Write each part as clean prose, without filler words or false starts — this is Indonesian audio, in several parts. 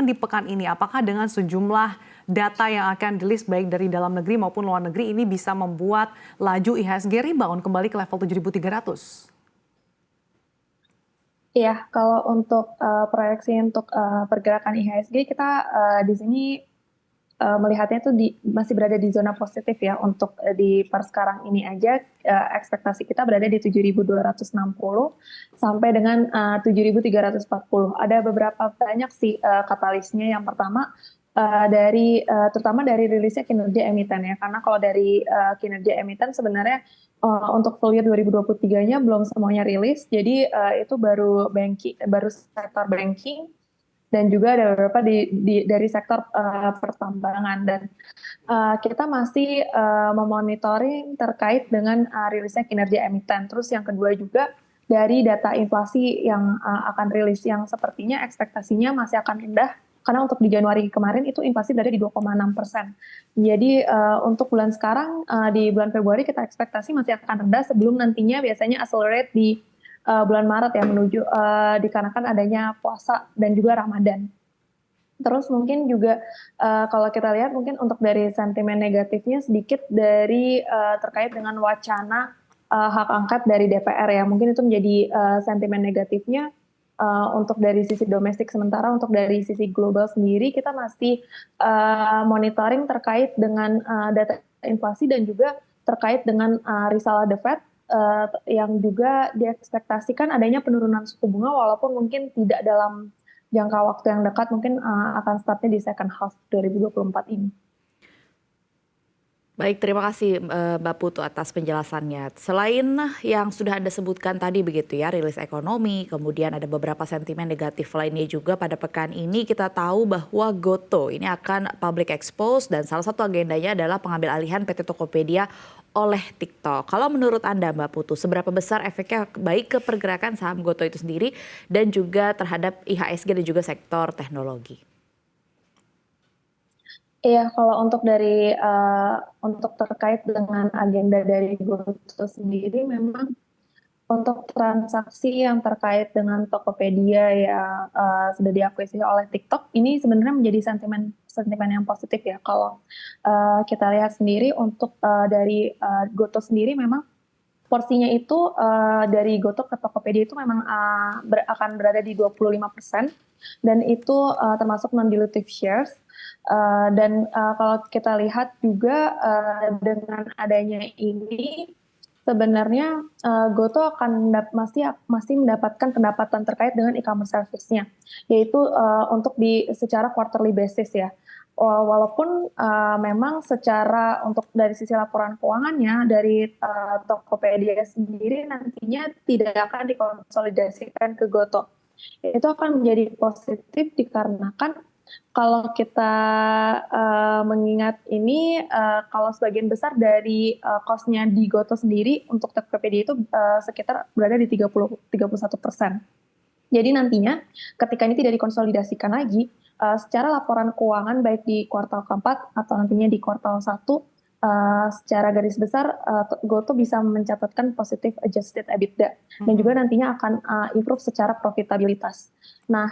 di pekan ini, apakah dengan sejumlah data yang akan di-list baik dari dalam negeri maupun luar negeri ini bisa membuat laju IHSG rebound kembali ke level 7.300? Iya, kalau untuk proyeksi untuk pergerakan IHSG kita di sini melihatnya itu masih berada di zona positif ya untuk di per sekarang ini aja ekspektasi kita berada di 7.260 sampai dengan 7.340. Ada beberapa banyak sih katalisnya. Yang pertama terutama dari rilisnya kinerja emiten ya, karena kalau dari kinerja emiten sebenarnya untuk full year 2023-nya belum semuanya rilis, jadi itu baru sektor banking dan juga ada beberapa dari sektor pertambangan, dan kita masih memonitoring terkait dengan rilisnya kinerja emiten. Terus yang kedua juga dari data inflasi yang akan rilis, yang sepertinya ekspektasinya masih akan rendah karena untuk di Januari kemarin itu inflasi berada di 2,6%. Jadi untuk bulan sekarang di bulan Februari kita ekspektasi masih akan rendah sebelum nantinya biasanya accelerate di bulan Maret ya, menuju dikarenakan adanya puasa dan juga Ramadan. Terus mungkin juga kalau kita lihat mungkin untuk dari sentimen negatifnya sedikit dari terkait dengan wacana hak angket dari DPR ya. Mungkin itu menjadi sentimen negatifnya untuk dari sisi domestik. Sementara untuk dari sisi global sendiri kita masih monitoring terkait dengan data inflasi dan juga terkait dengan risalah The Fed yang juga diekspektasikan adanya penurunan suku bunga walaupun mungkin tidak dalam jangka waktu yang dekat, mungkin akan startnya di second half 2024 ini. Baik, terima kasih Mbak Putu atas penjelasannya. Selain yang sudah Anda sebutkan tadi begitu ya, rilis ekonomi, kemudian ada beberapa sentimen negatif lainnya juga pada pekan ini. Kita tahu bahwa Goto ini akan public expose dan salah satu agendanya adalah pengambil alihan PT Tokopedia oleh TikTok. Kalau menurut Anda Mbak Putu, seberapa besar efeknya baik ke pergerakan saham Goto itu sendiri dan juga terhadap IHSG dan juga sektor teknologi? Iya, kalau untuk terkait dengan agenda dari GoTo sendiri, memang untuk transaksi yang terkait dengan Tokopedia yang sudah diakuisisi oleh TikTok, ini sebenarnya menjadi sentimen sentimen yang positif ya. Kalau kita lihat sendiri untuk dari GoTo sendiri, memang porsinya itu dari GoTo ke Tokopedia itu memang akan berada di 25%, dan itu termasuk non-dilutive shares. Dan kalau kita lihat juga dengan adanya ini, sebenarnya Goto akan masih mendapatkan pendapatan terkait dengan e-commerce service-nya, yaitu untuk secara quarterly basis ya. Walaupun memang secara untuk dari sisi laporan keuangannya dari Tokopedia sendiri nantinya tidak akan dikonsolidasikan ke Goto. Itu akan menjadi positif dikarenakan kalau kita mengingat ini, kalau sebagian besar dari cost-nya di Goto sendiri untuk Tokopedia itu sekitar berada di 31%. Jadi nantinya ketika ini tidak dikonsolidasikan lagi, secara laporan keuangan baik di kuartal keempat atau nantinya di kuartal 1, secara garis besar Goto bisa mencatatkan positif adjusted EBITDA dan juga nantinya akan improve secara profitabilitas. Nah,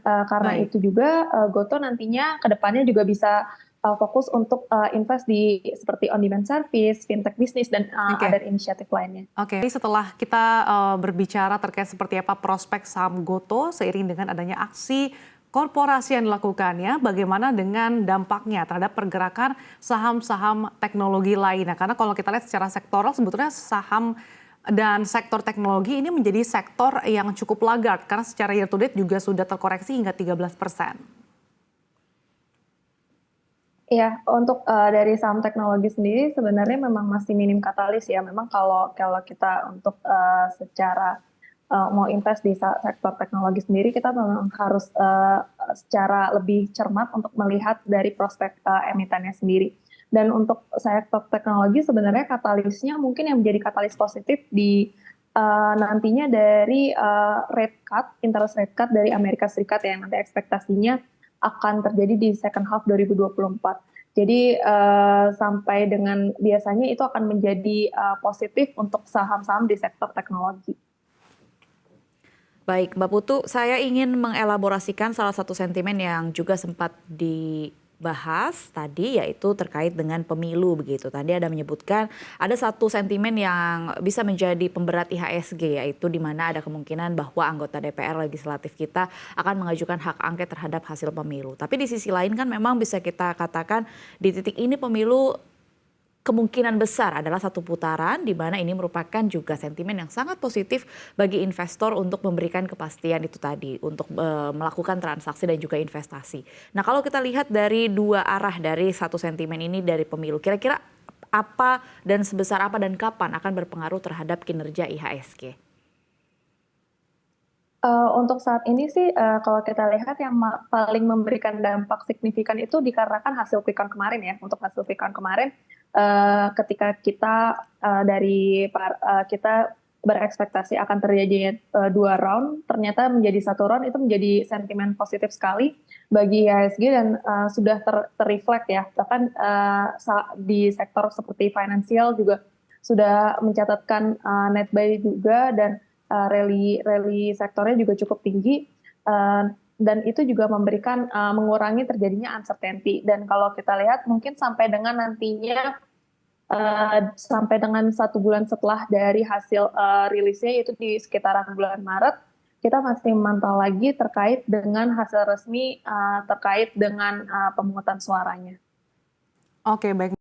karena Baik. itu juga Goto nantinya ke depannya juga bisa fokus untuk invest di seperti on-demand service, fintech bisnis, dan Oke. ada inisiatif lainnya. Oke, setelah kita berbicara terkait seperti apa prospek saham Goto seiring dengan adanya aksi korporasi yang dilakukannya, bagaimana dengan dampaknya terhadap pergerakan saham-saham teknologi lainnya? Karena kalau kita lihat secara sektoral sebetulnya saham dan sektor teknologi ini menjadi sektor yang cukup laggard karena secara year to date juga sudah terkoreksi hingga 13%. Iya, untuk dari saham teknologi sendiri sebenarnya memang masih minim katalis ya. Memang kalau kita untuk secara mau invest di sektor teknologi sendiri, kita memang harus secara lebih cermat untuk melihat dari prospek emitennya sendiri. Dan untuk sektor teknologi sebenarnya katalisnya mungkin yang menjadi katalis positif di nantinya dari interest rate cut dari Amerika Serikat yang nanti ekspektasinya akan terjadi di second half 2024. Jadi sampai dengan biasanya itu akan menjadi positif untuk saham-saham di sektor teknologi. Baik, Mbak Putu, saya ingin mengelaborasikan salah satu sentimen yang juga sempat dibahas tadi, yaitu terkait dengan pemilu begitu. Tadi ada menyebutkan ada satu sentimen yang bisa menjadi pemberat IHSG, yaitu di mana ada kemungkinan bahwa anggota DPR legislatif kita akan mengajukan hak angket terhadap hasil pemilu. Tapi di sisi lain kan memang bisa kita katakan di titik ini pemilu kemungkinan besar adalah satu putaran, di mana ini merupakan juga sentimen yang sangat positif bagi investor untuk memberikan kepastian itu tadi, untuk melakukan transaksi dan juga investasi. Nah, kalau kita lihat dari dua arah dari satu sentimen ini dari pemilu, kira-kira apa dan sebesar apa dan kapan akan berpengaruh terhadap kinerja IHSG? Untuk saat ini sih, kalau kita lihat yang paling memberikan dampak signifikan itu dikarenakan hasil quick count kemarin ya. Untuk hasil quick count kemarin, ketika kita kita berekspektasi akan terjadi 2 round, ternyata menjadi 1 round, itu menjadi sentimen positif sekali bagi IHSG dan sudah terreflect ya. Bahkan di sektor seperti finansial juga sudah mencatatkan net buy juga, dan rally sektornya juga cukup tinggi, dan itu juga memberikan mengurangi terjadinya uncertainty. Dan kalau kita lihat mungkin sampai dengan nantinya sampai dengan 1 bulan setelah dari hasil rilisnya, itu di sekitaran bulan Maret, kita masih memantau lagi terkait dengan hasil resmi terkait dengan pemungutan suaranya. Oke, baik.